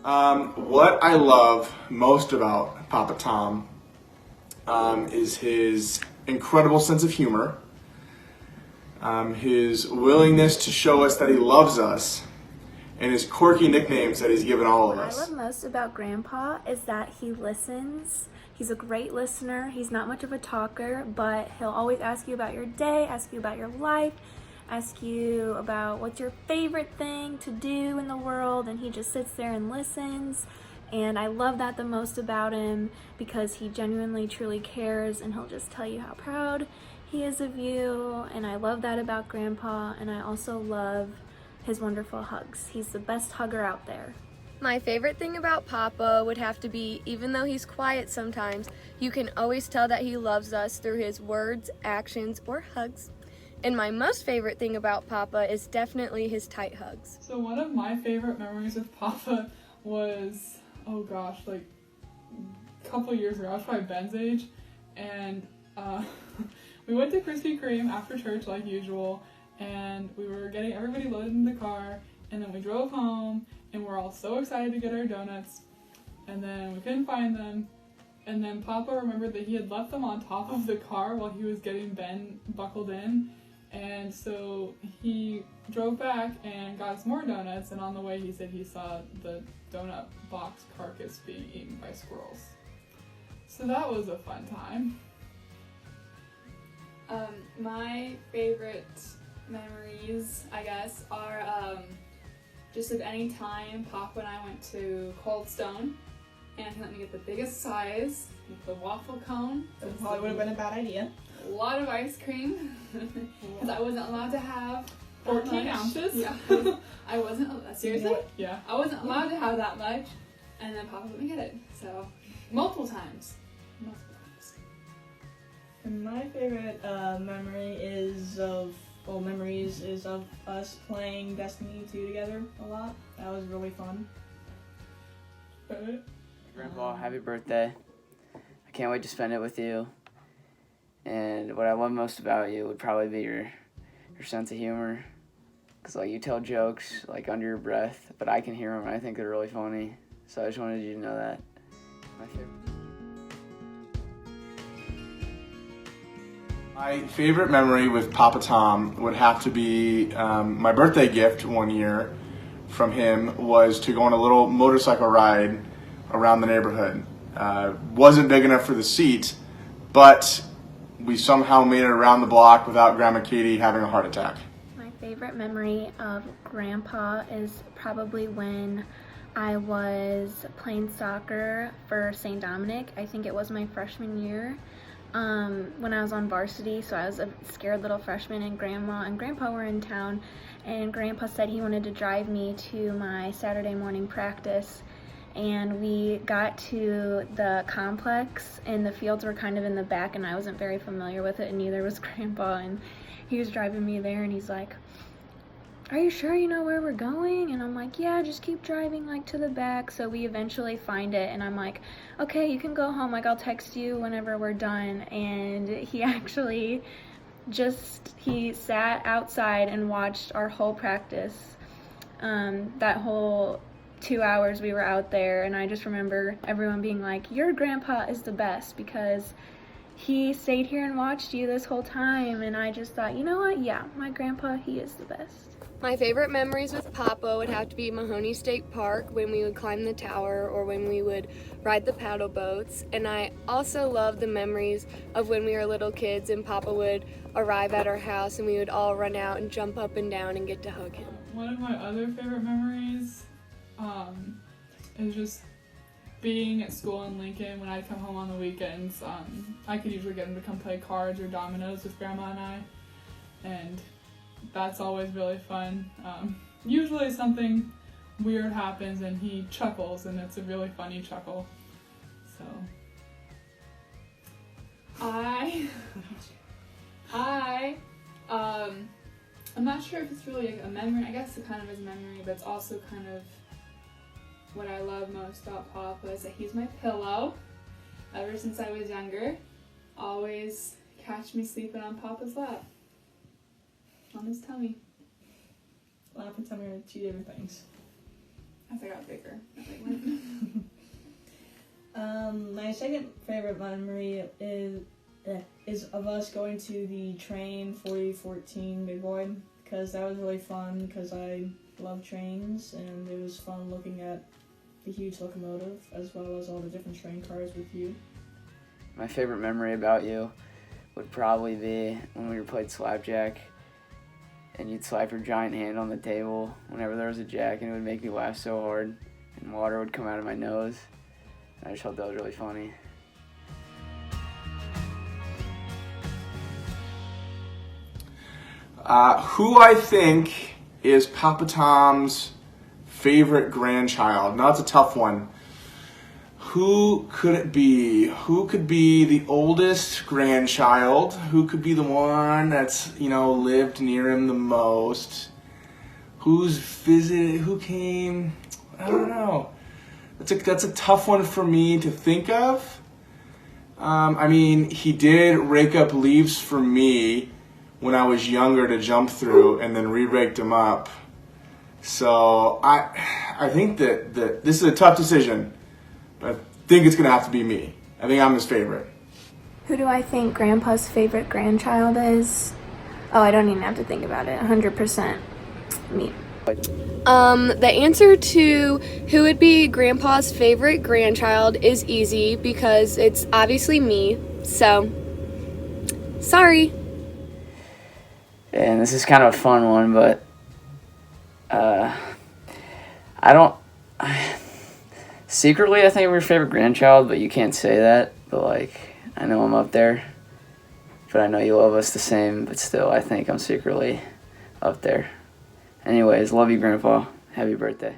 What I love most about Papa Tom is his incredible sense of humor, his willingness to show us that he loves us, and his quirky nicknames that he's given all of What I us. love most about Grandpa is that he listens. He's a great listener. He's not much of a talker, but he'll always ask you about your day, ask you about your life, ask you about what's your favorite thing to do in the world, and he just sits there and listens. And I love that the most about him because he genuinely, truly cares, and he'll just tell you how proud he is of you. And I love that about Grandpa, and I also love his wonderful hugs. He's the best hugger out there. My favorite thing about Papa would have to be, even though he's quiet sometimes, you can always tell that he loves us through his words, actions, or hugs. And my most favorite thing about Papa is definitely his tight hugs. So one of my favorite memories with Papa was, like a couple years ago. I was probably Ben's age, and we went to Krispy Kreme after church like usual, and we were getting everybody loaded in the car, and then we drove home, and we're all so excited to get our donuts, and then we couldn't find them, and then Papa remembered that he had left them on top of the car while he was getting Ben buckled in, and so he drove back and got us more donuts, and on the way he said he saw the donut box carcass being eaten by squirrels. So that was a fun time. My favorite memories, I guess, are just of any time Papa and I went to Cold Stone, and he let me get the biggest size with the waffle cone. That probably would have been a bad idea. A lot of ice cream, because I wasn't allowed to have 14 ounces? Yeah, I wasn't, seriously? Yeah. I wasn't allowed to have that much, and then Papa let me get it, so multiple times. And my favorite memories is of us playing Destiny 2 together a lot. That was really fun. Grandpa, happy birthday. I can't wait to spend it with you. And what I love most about you would probably be your sense of humor. Because you tell jokes under your breath, but I can hear them and I think they're really funny. So I just wanted you to know that. My favorite. My favorite memory with Papa Tom would have to be my birthday gift one year from him was to go on a little motorcycle ride around the neighborhood. Wasn't big enough for the seat, but we somehow made it around the block without Grandma Katie having a heart attack. My favorite memory of Grandpa is probably when I was playing soccer for St. Dominic. I think it was my freshman year. When I was on varsity, so I was a scared little freshman, and Grandma and Grandpa were in town, and Grandpa said he wanted to drive me to my Saturday morning practice, and we got to the complex, and the fields were kind of in the back, and I wasn't very familiar with it, and neither was Grandpa, and he was driving me there, and he's like, "Are you sure you know where we're going?" And I'm like, "Yeah, just keep driving to the back." So we eventually find it, and I'm like, "Okay, you can go home, I'll text you whenever we're done." And he actually he sat outside and watched our whole practice, that whole 2 hours we were out there. And I just remember everyone being like, "Your grandpa is the best," because he stayed here and watched you this whole time. And I just thought, you know what, yeah, my grandpa, he is the best. My favorite memories with Papa would have to be Mahoney State Park, when we would climb the tower or when we would ride the paddle boats. And I also love the memories of when we were little kids and Papa would arrive at our house and we would all run out and jump up and down and get to hug him. One of my other favorite memories is just being at school in Lincoln. When I'd come home on the weekends, I could usually get him to come play cards or dominoes with Grandma and I, and that's always really fun. Usually something weird happens and he chuckles, and it's a really funny chuckle. So I'm not sure if it's really a memory. I guess it kind of is a memory, but it's also kind of what I love most about Papa is that he's my pillow. Ever since I was younger, always catch me sleeping on Papa's lap. On his tummy. Lap and tummy are two different things. as I got bigger. As I went. My second favorite memory is of us going to the train 4014 Big Boy, because that was really fun because I love trains, and it was fun looking at the huge locomotive as well as all the different train cars with you. My favorite memory about you would probably be when we played slapjack and you'd slap your giant hand on the table whenever there was a jack, and it would make me laugh so hard and water would come out of my nose. I just thought that was really funny. Who I think is Papa Tom's favorite grandchild? Now, that's a tough one. Who could it be? Who could be the oldest grandchild? Who could be the one that's, lived near him the most? Who's visited? Who came? I don't know. That's a tough one for me to think of. He did rake up leaves for me when I was younger to jump through, and then re-raked them up. So I think that this is a tough decision, but I think it's gonna have to be me. I think I'm his favorite. Who do I think Grandpa's favorite grandchild is? Oh, I don't even have to think about it. 100% me. The answer to who would be Grandpa's favorite grandchild is easy because it's obviously me. So, sorry. And this is kind of a fun one, but secretly I think I'm your favorite grandchild, but you can't say that. But I know I'm up there, but I know you love us the same, but still I think I'm secretly up there. Anyways, love you, Grandpa. Happy birthday.